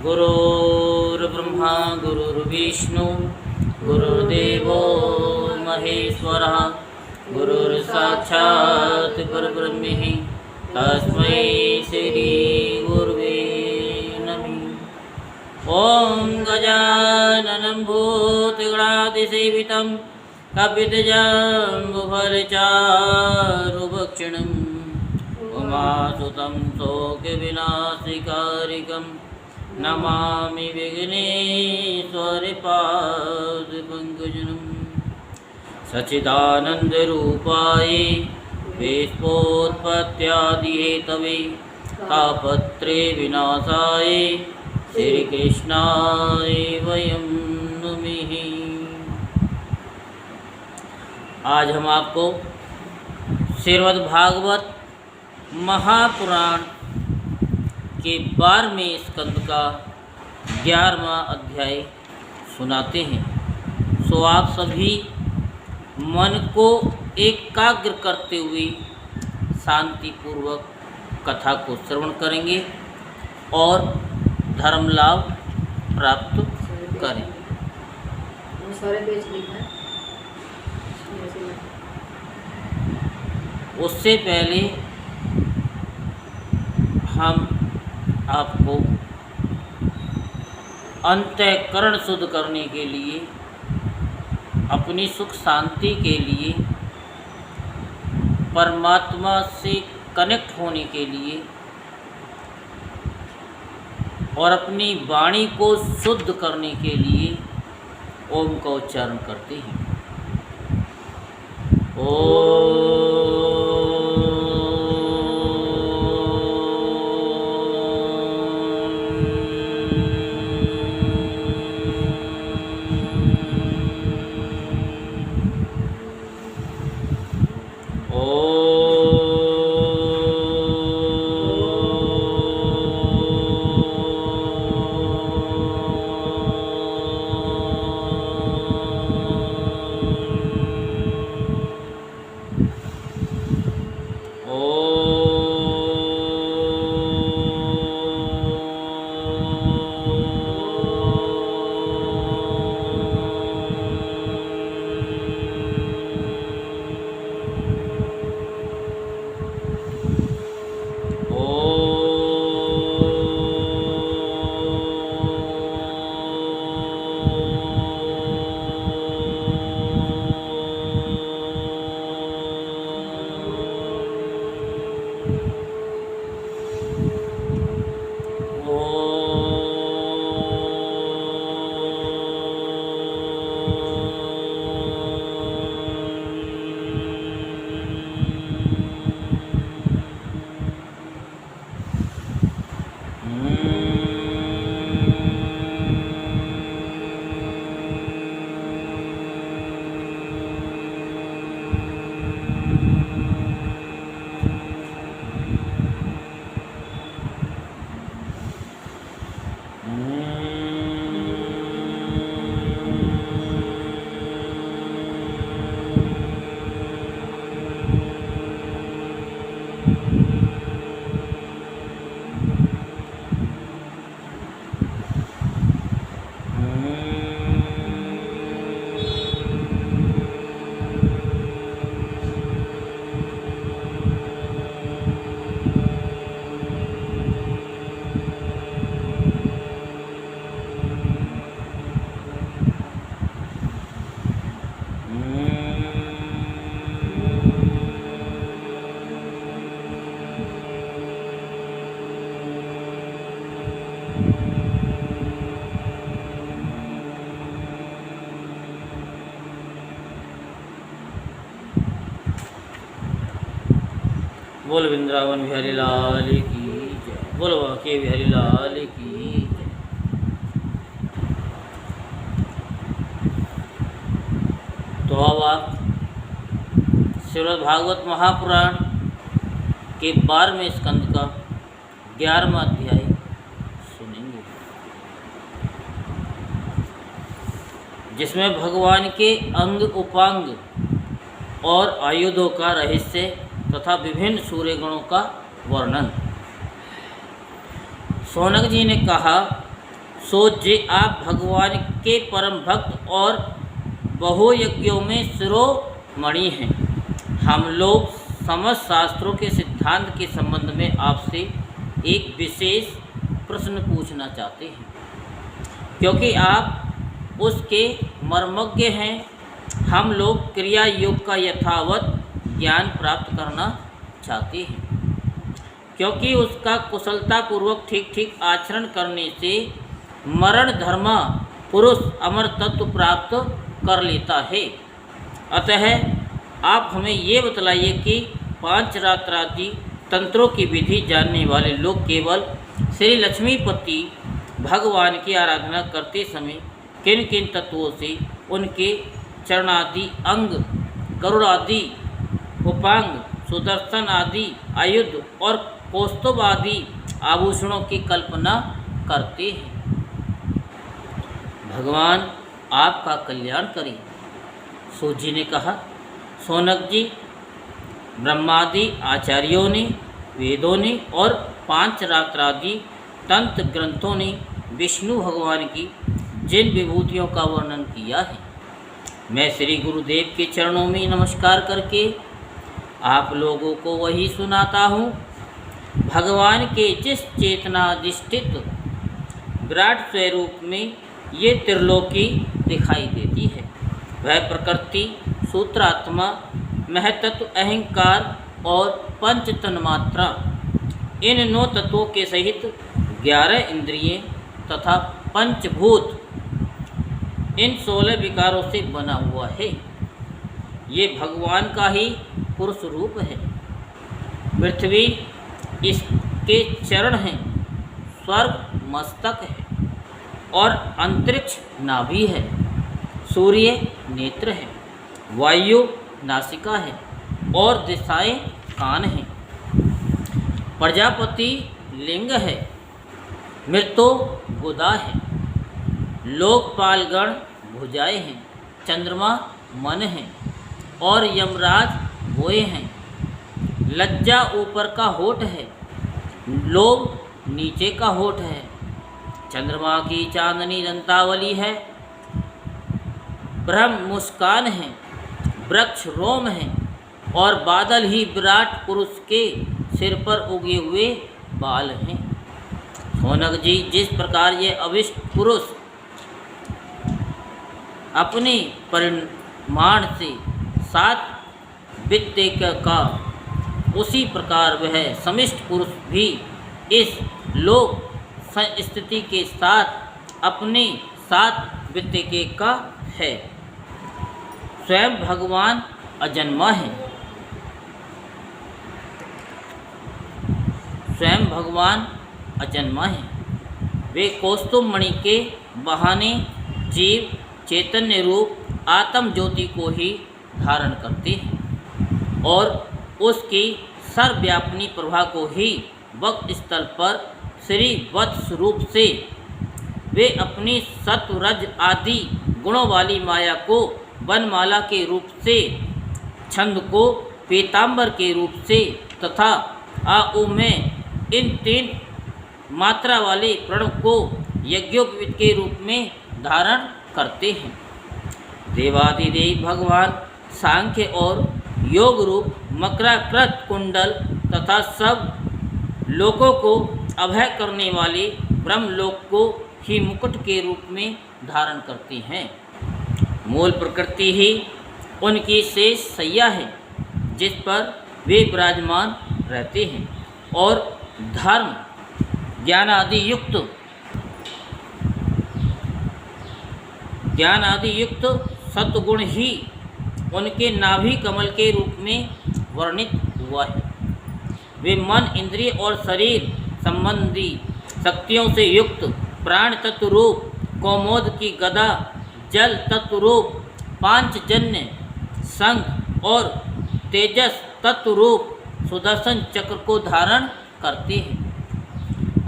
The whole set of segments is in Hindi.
गुरुर्ब्रह्मा गुरुर्विष्णु गुरुर्देवो महेश्वरः गुरुर्साक्षात् परब्रह्म तस्मै श्री गुरुवे नमः। ओं गजाननं भूतगणाधिसेवितं कपितजम्बुफलचारुभक्षणम् उमासुतं शोकविनाशकारिकं नमामि विघ्नेश्वरपादपङ्कजम्। सच्चिदानन्दरूपाय विश्वोत्पत्त्यादिहेतवे तापत्रे विनाशाय श्रीकृष्णाय वयं नमः। आज हम आपको श्रीमद्भागवत महापुराण के 12वें स्कंद का 11वां अध्याय सुनाते हैं। सो आप सभी मन को एकाग्र करते हुए शांतिपूर्वक कथा को श्रवण करेंगे और धर्म लाभ प्राप्त करें। उससे पहले हम आपको अंतःकरण शुद्ध करने के लिए, अपनी सुख शांति के लिए, परमात्मा से कनेक्ट होने के लिए और अपनी वाणी को शुद्ध करने के लिए ओम का उच्चारण करते हैं। बोल वृंदावन बिहारी लाल की जय, बोल बांके बिहारी लाल की जय। तो अब आप श्रीमद्भागवत महापुराण के 12वें स्कंद का 11वां अध्याय सुनेंगे, जिसमें भगवान के अंग उपांग और आयुधों का रहस्य तथा विभिन्न सूर्य गणों का वर्णन। शौनक जी ने कहा सो जे आप भगवान के परम भक्त और बहुयज्ञों में शिरोमणि हैं। हम लोग समस्त शास्त्रों के सिद्धांत के संबंध में आपसे एक विशेष प्रश्न पूछना चाहते हैं, क्योंकि आप उसके मर्मज्ञ हैं। हम लोग क्रिया योग का यथावत ज्ञान प्राप्त करना चाहते हैं, क्योंकि उसका कुशलतापूर्वक ठीक ठीक आचरण करने से मरण धर्मा पुरुष अमर तत्व प्राप्त कर लेता है। अतः आप हमें ये बतलाइए कि पांचरात्रादि तंत्रों की विधि जानने वाले लोग केवल श्री लक्ष्मीपति भगवान की आराधना करते समय किन किन तत्वों से उनके चरणादि अंग, गरुड़ादि उपांग, सुदर्शन आदि आयुध और कौस्तुभ आदि आभूषणों की कल्पना करते हैं। भगवान आपका कल्याण करें। सूत जी ने कहा, शौनक जी, ब्रह्मादि आचार्यों ने, वेदों ने और पांचरात्रादि तंत्र ग्रंथों ने विष्णु भगवान की जिन विभूतियों का वर्णन किया है, मैं श्री गुरुदेव के चरणों में नमस्कार करके आप लोगों को वही सुनाता हूँ। भगवान के जिस चेतनाधिष्ठित विराट स्वरूप में ये त्रिलोकी दिखाई देती है, वह प्रकृति, सूत्रात्मा, महतत्व, अहंकार और पंच तन्मात्रा, इन 9 तत्वों के सहित 11 इंद्रियें तथा पंचभूत, इन 16 विकारों से बना हुआ है। ये भगवान का ही पुरुष रूप है। पृथ्वी इसके चरण हैं, स्वर्ग मस्तक है और अंतरिक्ष नाभि है, सूर्य नेत्र है, वायु नासिका है और दिशाएं कान हैं, प्रजापति लिंग है, मृतो गुदा है, लोकपालगण भुजाएं हैं, चंद्रमा मन है और यमराज बोए हैं, लज्जा ऊपर का होठ है, लोभ नीचे का होठ है, चंद्रमा की चांदनी दंतावली है, ब्रह्म मुस्कान है, वृक्ष रोम है और बादल ही विराट पुरुष के सिर पर उगे हुए बाल हैं। शौनक जी, जिस प्रकार ये अविष्ट पुरुष अपने परिमाण से 7 वित्ते का, उसी प्रकार वह समिष्ट पुरुष भी इस लोक स्थिति के साथ अपने 7 वित्ते का है। स्वयं भगवान अजन्मा है। स्वयं भगवान अजन्मा है। वे कौस्तुभ मणि के बहाने जीव चैतन्य रूप आत्म ज्योति को ही धारण करते हैं और उसकी सर्वव्यापिनी प्रभा को ही वक्त स्थल पर श्री वत्स रूप से वे अपनी सत्व रज आदि गुणों वाली माया को वनमाला के रूप से, छंद को पीताम्बर के रूप से तथा आऊ में इन 3 मात्रा वाले प्रणव को यज्ञोपवीत के रूप में धारण करते हैं। देवादिदेव भगवान सांख्य और योग रूप मकराकृत कुंडल तथा सब लोकों को अभय करने वाले ब्रह्मलोक को ही मुकुट के रूप में धारण करते हैं। मूल प्रकृति ही उनकी शेष सैया है जिस पर वे विराजमान रहते हैं और धर्म ज्ञान आदि युक्त सत्गुण ही उनके नाभि कमल के रूप में वर्णित हुआ है। वे मन, इंद्रिय और शरीर संबंधी शक्तियों से युक्त प्राण तत्व रूप कौमोद की गदा, जल तत्व रूप पांचजन्य शंख और तेजस तत्व रूप सुदर्शन चक्र को धारण करते हैं।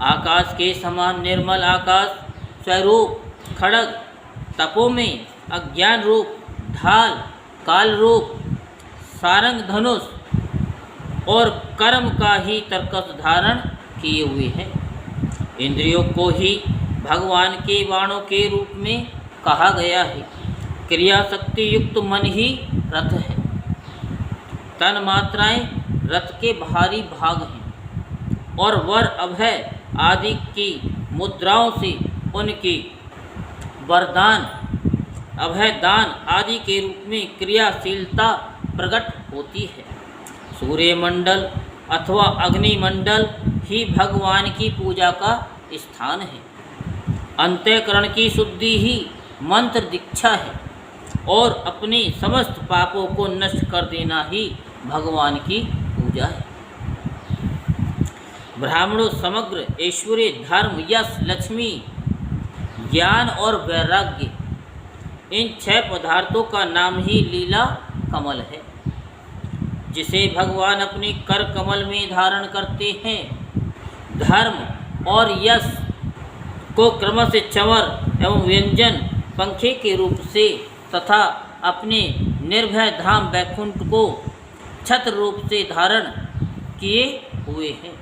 आकाश के समान निर्मल आकाश स्वरूप खड़ग, तपो में अज्ञान रूप ढाल, काल रूप सारंग धनुष और कर्म का ही तर्कस धारण किए हुए हैं। इंद्रियों को ही भगवान के बाणों के रूप में कहा गया है। क्रिया शक्ति युक्त मन ही रथ है। तन मात्राएं रथ के बाहरी भाग हैं और वर अभय आदि की मुद्राओं से उनकी वरदान अभय दान आदि के रूप में क्रियाशीलता प्रकट होती है। सूर्यमंडल अथवा अग्निमंडल ही भगवान की पूजा का स्थान है। अंतःकरण की शुद्धि ही मंत्र दीक्षा है और अपने समस्त पापों को नष्ट कर देना ही भगवान की पूजा है। ब्राह्मणों समग्र ऐश्वर्य, धर्म, यश, लक्ष्मी, ज्ञान और वैराग्य, इन 6 पदार्थों का नाम ही लीला कमल है, जिसे भगवान अपने कर कमल में धारण करते हैं। धर्म और यश को क्रम से चंवर एवं व्यंजन पंखे के रूप से तथा अपने निर्भय धाम वैकुंठ को छत्र रूप से धारण किए हुए हैं।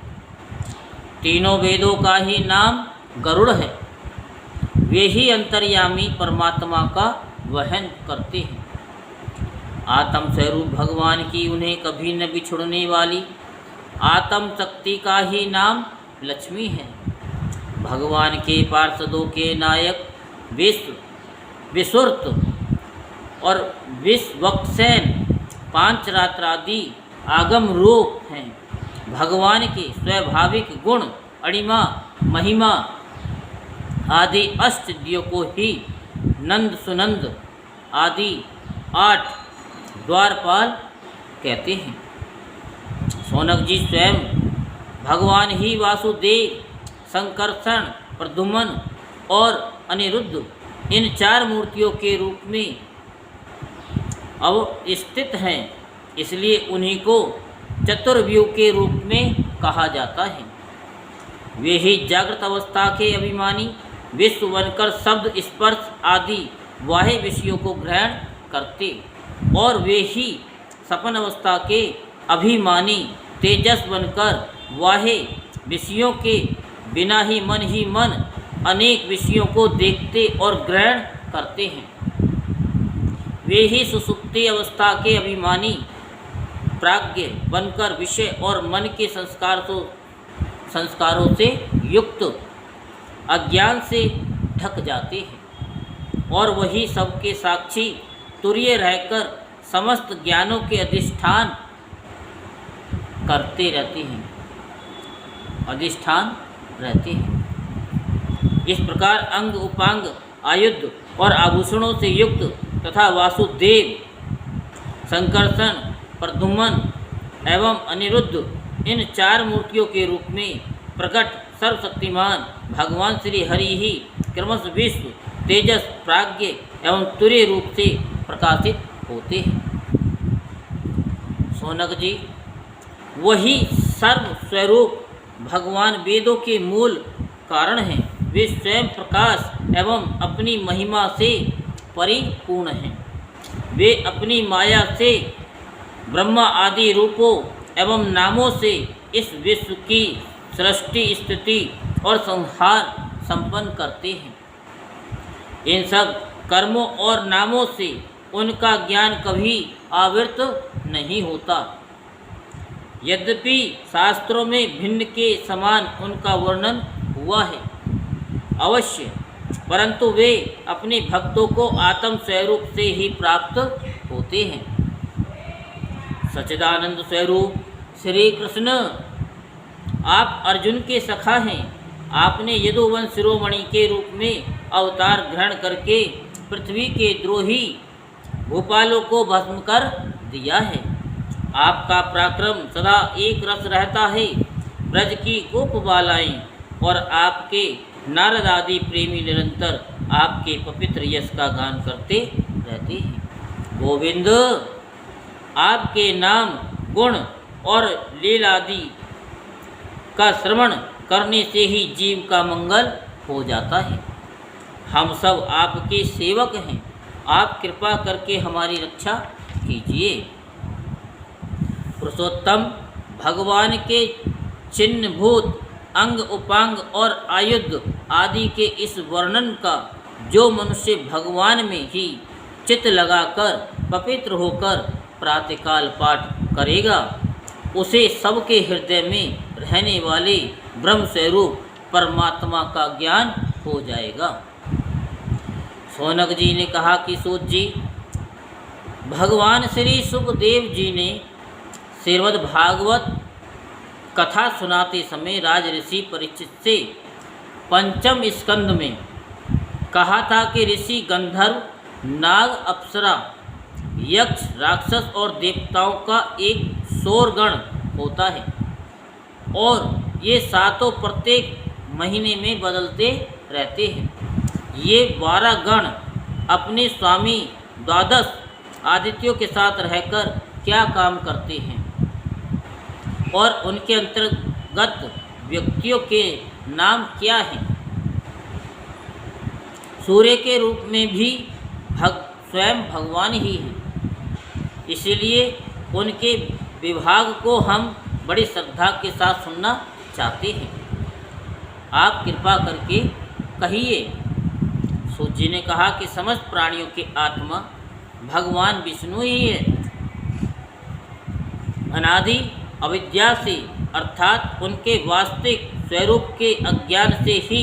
तीनों वेदों का ही नाम गरुड़ है। वे ही अंतर्यामी परमात्मा का वहन करते हैं। आत्म स्वरूप भगवान की उन्हें कभी न बिछुड़ने वाली आत्म शक्ति का ही नाम लक्ष्मी है। भगवान के पार्षदों के नायक विसुर्त और विश्वक्सेन पांचरात्रादि आगम रूप हैं। भगवान के स्वाभाविक गुण अणिमा, महिमा आदि अष्ट दियों को ही नंद सुनंद आदि 8 द्वारपाल कहते हैं। शौनक जी स्वयं भगवान ही वासुदेव, संकर्षण, प्रद्युम्न और अनिरुद्ध इन 4 मूर्तियों के रूप में अवस्थित हैं। इसलिए उन्हीं को चतुर्व्यूह के रूप में कहा जाता है। वे ही जागृत अवस्था के अभिमानी विश्व बनकर शब्द, स्पर्श आदि बाह्य विषयों को ग्रहण करते और वे ही सपन अवस्था के अभिमानी तेजस बनकर बाह्य विषयों के बिना ही मन अनेक विषयों को देखते और ग्रहण करते हैं। वे ही सुसुप्ति अवस्था के अभिमानी प्राज्ञ बनकर विषय और मन के संस्कारों से युक्त अज्ञान से ढक जाते हैं और वही सबके साक्षी तुरीय रहकर समस्त ज्ञानों के अधिष्ठान करते रहते हैं, अधिष्ठान रहते हैं। इस प्रकार अंग उपांग, आयुध और आभूषणों से युक्त तथा वासुदेव, संकर्षण, प्रद्युम्न एवं अनिरुद्ध इन 4 मूर्तियों के रूप में प्रकट सर्वशक्तिमान भगवान श्री हरि ही क्रमश विश्व, तेजस, प्राज्ञ एवं तुरीय रूप से प्रकाशित होते हैं। शौनक जी, वही सर्व स्वरूप भगवान वेदों के मूल कारण हैं। वे स्वयं प्रकाश एवं अपनी महिमा से परिपूर्ण हैं। वे अपनी माया से ब्रह्मा आदि रूपों एवं नामों से इस विश्व की सृष्टि, स्थिति और संहार संपन्न करते हैं। इन सब कर्मों और नामों से उनका ज्ञान कभी आवृत नहीं होता। यद्यपि शास्त्रों में भिन्न के समान उनका वर्णन हुआ है अवश्य, परंतु वे अपने भक्तों को आत्म स्वरूप से ही प्राप्त होते हैं। सच्चिदानंद स्वरूप श्री कृष्ण आप अर्जुन के सखा हैं। आपने यदुवंश शिरोमणि के रूप में अवतार ग्रहण करके पृथ्वी के द्रोही भूपालों को भस्म कर दिया है। आपका पराक्रम सदा एक रस रहता है। ब्रज की गोपबालाएं और आपके नारद आदि प्रेमी निरंतर आपके पवित्र यश का गान करते रहते हैं। गोविंद, आपके नाम, गुण और लीलादि का श्रवण करने से ही जीव का मंगल हो जाता है। हम सब आपके सेवक हैं। आप कृपा करके हमारी रक्षा कीजिए। पुरुषोत्तम भगवान के चिन्हभूत अंग उपांग और आयुध आदि के इस वर्णन का जो मनुष्य भगवान में ही चित्त लगाकर पवित्र होकर प्रातःकाल पाठ करेगा, उसे सबके हृदय में रहने वाले ब्रह्म स्वरूप परमात्मा का ज्ञान हो जाएगा। शौनक जी ने कहा कि सूत जी, भगवान श्री सुखदेव जी ने श्रीमद् भागवत कथा सुनाते समय राज ऋषि परीक्षित से पंचम स्कंद में कहा था कि ऋषि, गंधर्व, नाग, अप्सरा, यक्ष, राक्षस और देवताओं का एक सौरगण होता है और ये सातों प्रत्येक महीने में बदलते रहते हैं। ये 12 गण अपने स्वामी द्वादश आदित्यों के साथ रहकर क्या काम करते हैं और उनके अंतर्गत व्यक्तियों के नाम क्या हैं। सूर्य के रूप में भी स्वयं भगवान ही हैं, इसलिए उनके विभाग को हम बड़ी श्रद्धा के साथ सुनना चाहते हैं। आप कृपा करके कहिए। सूत जी ने कहा कि समस्त प्राणियों के आत्मा भगवान विष्णु ही है। अनादि अविद्या से अर्थात उनके वास्तविक स्वरूप के अज्ञान से ही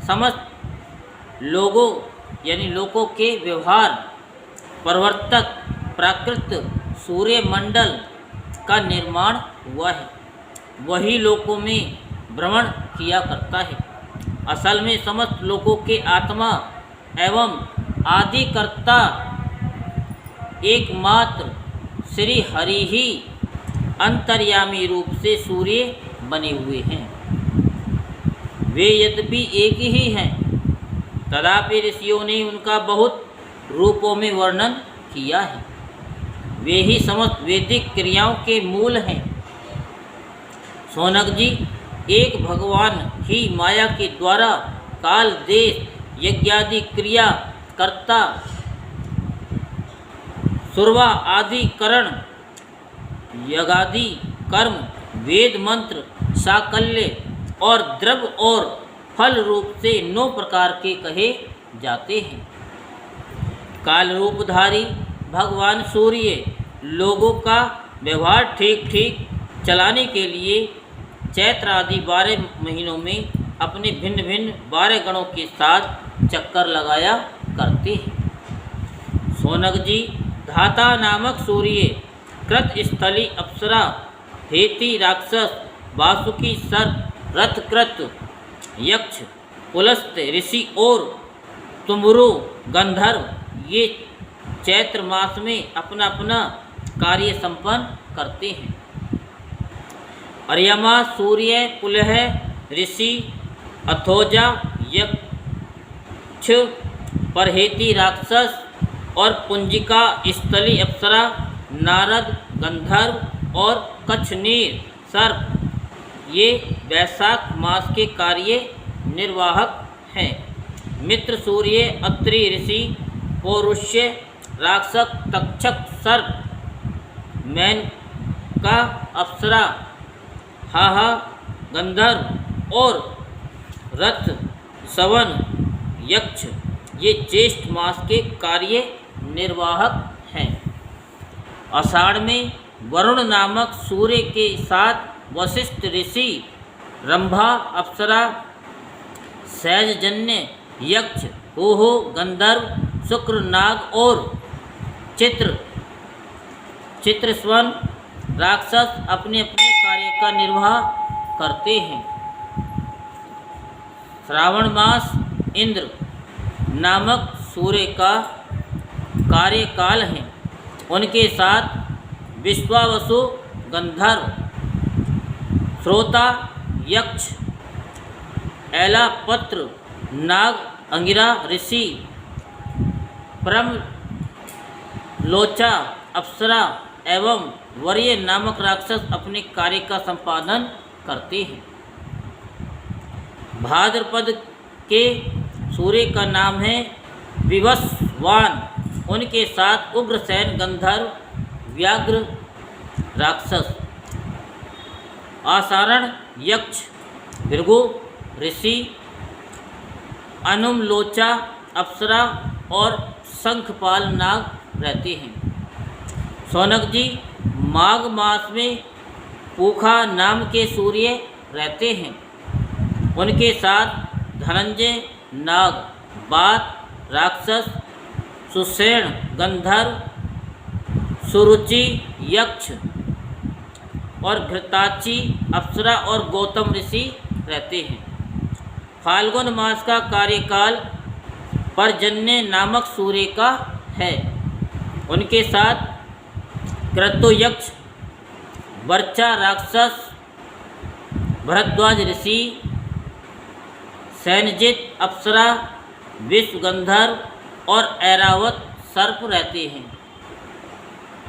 समस्त लोगों यानी लोकों के व्यवहार प्रवर्तक प्राकृत सूर्यमंडल का निर्माण हुआ है। वही लोकों में भ्रमण किया करता है। असल में समस्त लोकों के आत्मा एवं आदिकर्ता एकमात्र श्री हरि ही अंतर्यामी रूप से सूर्य बने हुए हैं। वे यद्यपि एक ही हैं, तथापि ऋषियों ने उनका बहुत रूपों में वर्णन किया है। वे ही समस्त वैदिक क्रियाओं के मूल हैं। शौनक जी, एक भगवान ही माया के द्वारा काल, देश, यज्ञादि क्रिया कर्ता, सुरवा आदि करण, यज्ञादि कर्म, वेद मंत्र, साकल्य और द्रव्य और फल रूप से 9 प्रकार के कहे जाते हैं। काल रूपधारी भगवान सूर्य लोगों का व्यवहार ठीक ठीक चलाने के लिए चैत्र आदि 12 महीनों में अपने भिन्न भिन्न 12 गणों के साथ चक्कर लगाया करते हैं। शौनक जी, धाता नामक सूर्य, कृत स्थली अप्सरा, हेती राक्षस, वासुकी सर्प, रथकृत यक्ष, पुलस्त ऋषि और तुम्बुरु गंधर्व ये चैत्र मास में अपना अपना कार्य संपन्न करते हैं। अर्यमा, सूर्य, पुलह ऋषि, अथोजा यक्ष, परहेती राक्षस और पुंजिका स्थली अप्सरा, नारद गंधर्व और कच्छनीर सर्प ये वैशाख मास के कार्य निर्वाहक हैं। मित्र सूर्य, अत्रि ऋषि, पौरुष्य राक्षस, तक्षक सर्प, मेनका अप्सरा, हाहा गंधर्व और रथ सवन यक्ष ये ज्येष्ठ मास के कार्य निर्वाहक हैं। आषाढ़ में वरुण नामक सूर्य के साथ वशिष्ठ ऋषि, रंभा अप्सरा, सहजजन्य यक्ष, होहो गंधर्व, शुक्र नाग और चित्रस्वन राक्षस अपने अपने कार्य का निर्वाह करते हैं। श्रावण मास इंद्र नामक सूर्य का कार्यकाल है। उनके साथ विश्वावसु गंधर्व, श्रोता यक्ष, ऐलापत्र नाग, अंगिरा ऋषि, लोचा अप्सरा एवं वरीय नामक राक्षस अपने कार्य का संपादन करते हैं। भाद्रपद के सूर्य का नाम है विवस्वान। उनके साथ उग्रसेन गंधर्व, व्याघ्र राक्षस, आषाढ़ यक्ष, भृगु ऋषि, अनुमलोचा अप्सरा और शंखपाल नाग रहते हैं। शौनक जी, माघ मास में पूखा नाम के सूर्य रहते हैं। उनके साथ धनंजय नाग, बात राक्षस, सुषेण गंधर्व, सुरुचि यक्ष और घृताची अप्सरा और गौतम ऋषि रहते हैं। फाल्गुन मास का कार्यकाल पर्जन्य नामक सूर्य का है। उनके साथ क्रतुयक्ष, वर्चा राक्षस, भरद्वाज ऋषि, सैनजित अप्सरा, विश्व गंधर्व और ऐरावत सर्प रहते हैं।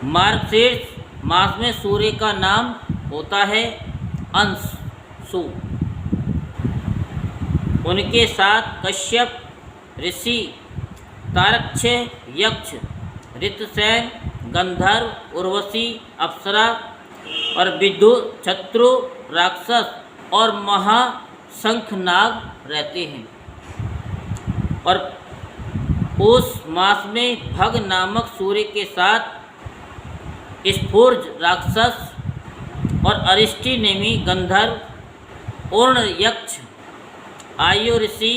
मार्गशीर्ष मास में सूर्य का नाम होता है अंशु। उनके साथ कश्यप ऋषि, तारक्ष्य यक्ष, ऋतसेन गंधर्व, उर्वशी अप्सरा और विदु शत्रु राक्षस और महाशंखनाग रहते हैं। और उस मास में भग नामक सूर्य के साथ स्फूर्ज राक्षस और अरिष्टि नेमी गंधर्व, उर्ण यक्ष, आयु ऋषि,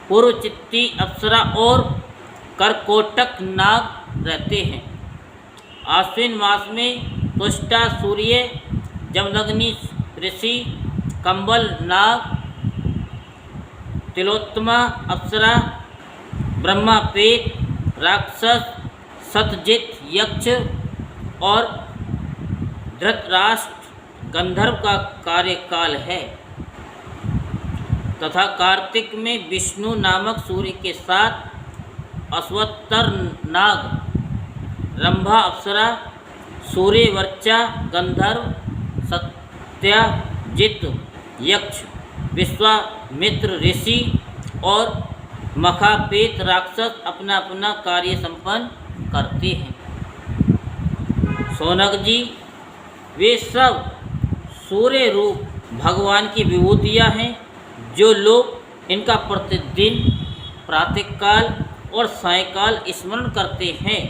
पूर्वचित्ती अप्सरा और करकोटक नाग रहते हैं। आश्विन मास में तुष्टा सूर्य, जमदग्नि ऋषि, कंबल नाग, तिलोत्तमा अप्सरा, ब्रह्मापेत राक्षस, सतजित यक्ष और धृतराष्ट्र गंधर्व का कार्यकाल है। तथा कार्तिक में विष्णु नामक सूर्य के साथ अश्वत्तर नाग, रंभा अप्सरा, सूर्य वर्चा गंधर्व, सत्यजित यक्ष, विश्वामित्र ऋषि और मखापेत राक्षस अपना अपना कार्य संपन्न करते हैं। शौनक जी, वे सब सूर्य रूप भगवान की विभूतियाँ हैं। जो लोग इनका प्रतिदिन प्रातःकाल और सायंकाल स्मरण करते हैं,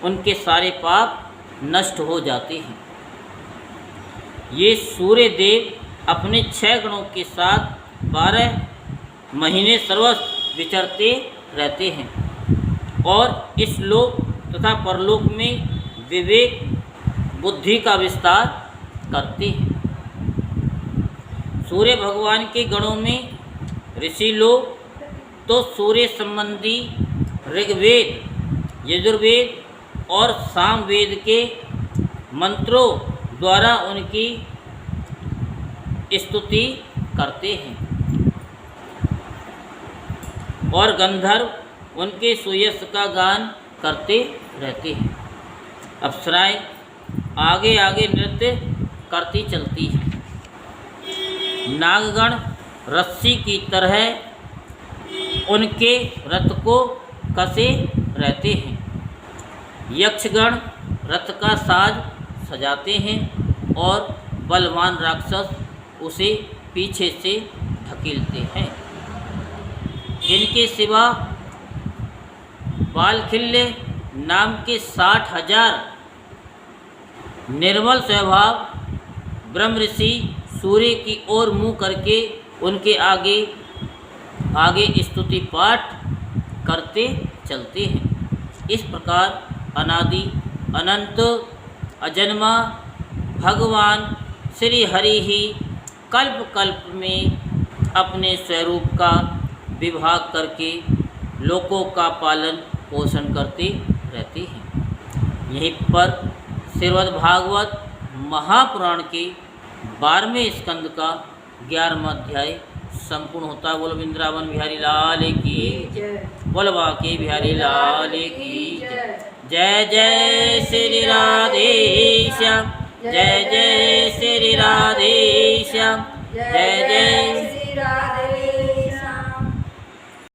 उनके सारे पाप नष्ट हो जाते हैं। ये सूर्य देव अपने 6 गणों के साथ 12 महीने सर्वत्र विचरते रहते हैं और इस लोक तथा परलोक में विवेक बुद्धि का विस्तार करते हैं। सूर्य भगवान के गणों में ऋषि लोग तो सूर्य संबंधी ऋग्वेद, यजुर्वेद और सामवेद के मंत्रों द्वारा उनकी स्तुति करते हैं और गंधर्व उनके सुयश का गान करते रहते हैं। अप्सराएं आगे आगे नृत्य करती चलती हैं। नागगण रस्सी की तरह उनके रथ को कसे रहते हैं। यक्षगण रथ का साज सजाते हैं और बलवान राक्षस उसे पीछे से धकेलते हैं। इनके सिवा बालखिल्य नाम के 60,000 निर्मल स्वभाव ब्रह्म ऋषि सूर्य की ओर मुँह करके उनके आगे आगे स्तुति पाठ करते चलते हैं। इस प्रकार अनादि अनंत अजन्मा भगवान श्री हरि ही कल्प कल्प में अपने स्वरूप का विभाग करके लोकों का पालन पोषण करते रहते हैं। यहीं पर श्रीमद्भागवत महापुराण के 12वें स्कंद का 11वां अध्याय संपूर्ण होता है। बोलो वृंदावन बिहारी लाल की बोलो बांके बिहारी लाल की जय जय श्री राधे श्याम, जय जय श्री राधे श्याम, जय जय